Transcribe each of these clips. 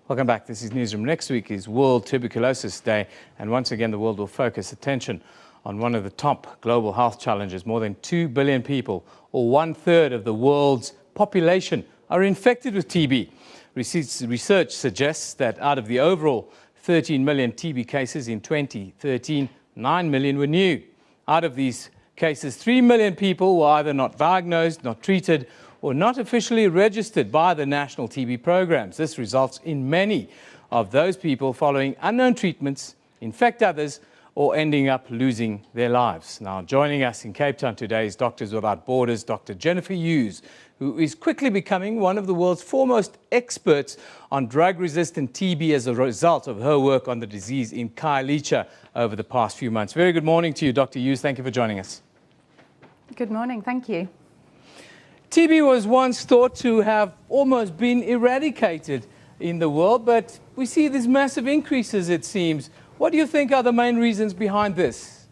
Welcome back. This is Newsroom. Next week is World Tuberculosis Day, and once again the world will focus attention on one of the top global health challenges. More than 2 billion people, or 1/3 of the world's population, are infected with TB. Research suggests that out of the overall 13 million TB cases in 2013, 9 million were new. Out of these cases, 3 million people were either not diagnosed, not treated, or not officially registered by the national TB programs. This results in many of those people following unknown treatments, infect others, or ending up losing their lives. Now, joining us in Cape Town today is Doctors Without Borders, Dr. Jennifer Hughes, who is quickly becoming one of the world's foremost experts on drug-resistant TB as a result of her work on the disease in Khayelitsha over the past few months. Very good morning to you, Dr. Hughes. Thank you for joining us. Good morning. Thank you. TB was once thought to have almost been eradicated in the world, but we see these massive increases, it seems. What do you think are the main reasons behind this?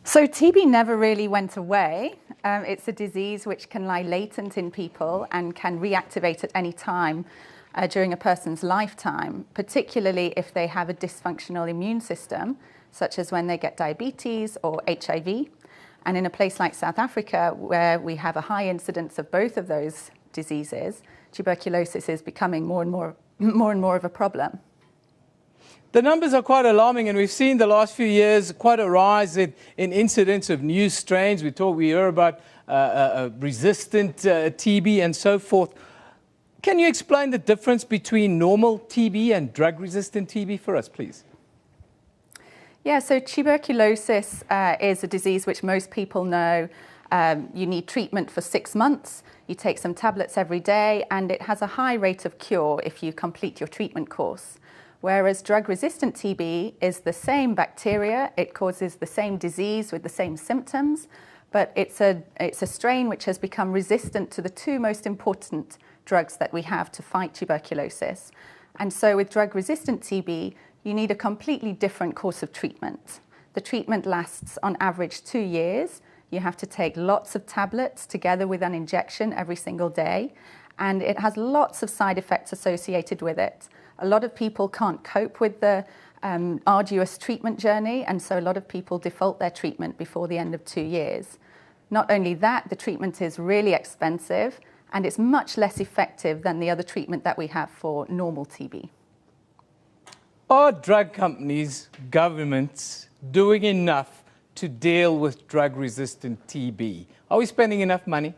So TB never really went away. It's a disease which can lie latent in people and can reactivate at any time during a person's lifetime, particularly if they have a dysfunctional immune system, such as when they get diabetes or HIV. And in a place like South Africa, where we have a high incidence of both of those diseases, tuberculosis is becoming more and more of a problem. The numbers are quite alarming, and we've seen the last few years quite a rise in incidence of new strains. We hear about resistant TB and so forth. Can you explain the difference between normal TB and drug-resistant TB for us, please? Yeah, so tuberculosis is a disease which most people know. You need treatment for 6 months, you take some tablets every day, and it has a high rate of cure if you complete your treatment course. Whereas drug-resistant TB is the same bacteria, it causes the same disease with the same symptoms, but it's a strain which has become resistant to the two most important drugs that we have to fight tuberculosis. And so with drug-resistant TB, you need a completely different course of treatment. The treatment lasts on average 2 years. You have to take lots of tablets together with an injection every single day, and it has lots of side effects associated with it. A lot of people can't cope with the arduous treatment journey, and so a lot of people default their treatment before the end of 2 years. Not only that, the treatment is really expensive, and it's much less effective than the other treatment that we have for normal TB. Are drug companies, governments, doing enough to deal with drug-resistant TB? Are we spending enough money?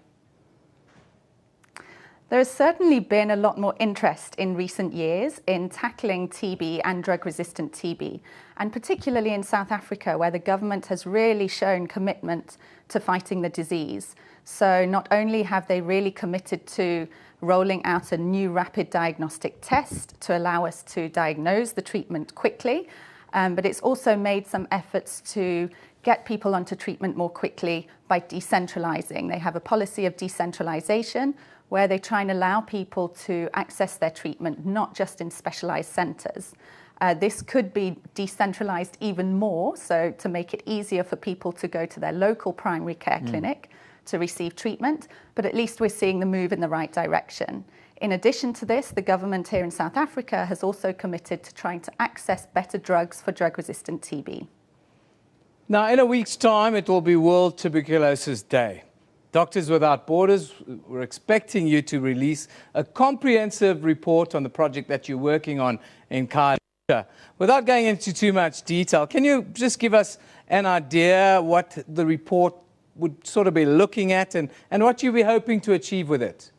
There has certainly been a lot more interest in recent years in tackling TB and drug-resistant TB, and particularly in South Africa, where the government has really shown commitment to fighting the disease. So not only have they really committed to rolling out a new rapid diagnostic test to allow us to diagnose the treatment quickly, but it's also made some efforts to get people onto treatment more quickly by decentralizing. They have a policy of decentralization where they try and allow people to access their treatment, not just in specialized centers. This could be decentralized even more, so to make it easier for people to go to their local primary care clinic to receive treatment, but at least we're seeing the move in the right direction. In addition to this, the government here in South Africa has also committed to trying to access better drugs for drug-resistant TB. Now, in a week's time, it will be World Tuberculosis Day. Doctors Without Borders, we're expecting you to release a comprehensive report on the project that you're working on in Khayelitsha. Without going into too much detail, can you just give us an idea what the report would sort of be looking at and what you'll be hoping to achieve with it?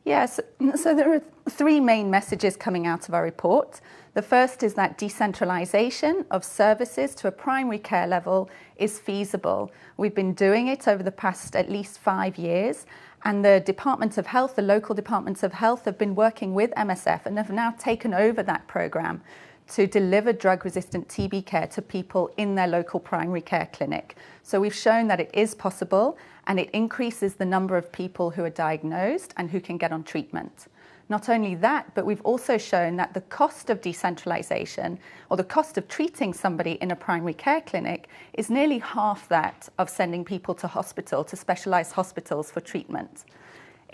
Yes, so there are 3 main messages coming out of our report. The first is that decentralization of services to a primary care level is feasible. We've been doing it over the past at least 5 years, and the Department of Health, the local departments of health, have been working with MSF and have now taken over that program to deliver drug-resistant TB care to people in their local primary care clinic. So we've shown that it is possible, and it increases the number of people who are diagnosed and who can get on treatment. Not only that, but we've also shown that the cost of decentralization, or the cost of treating somebody in a primary care clinic, is nearly half that of sending people to hospital, to specialized hospitals for treatment.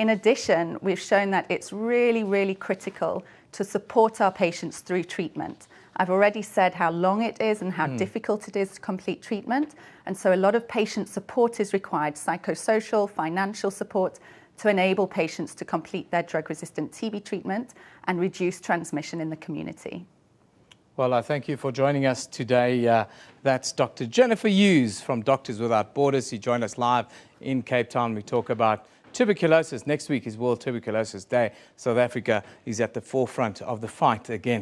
In addition, we've shown that it's really, really critical to support our patients through treatment. I've already said how long it is and how difficult it is to complete treatment. And so a lot of patient support is required, psychosocial, financial support, to enable patients to complete their drug-resistant TB treatment and reduce transmission in the community. Well, I thank you for joining us today. That's Dr. Jennifer Hughes from Doctors Without Borders. She joined us live in Cape Town. We talk about tuberculosis. Next week is World Tuberculosis Day. South Africa is at the forefront of the fight again.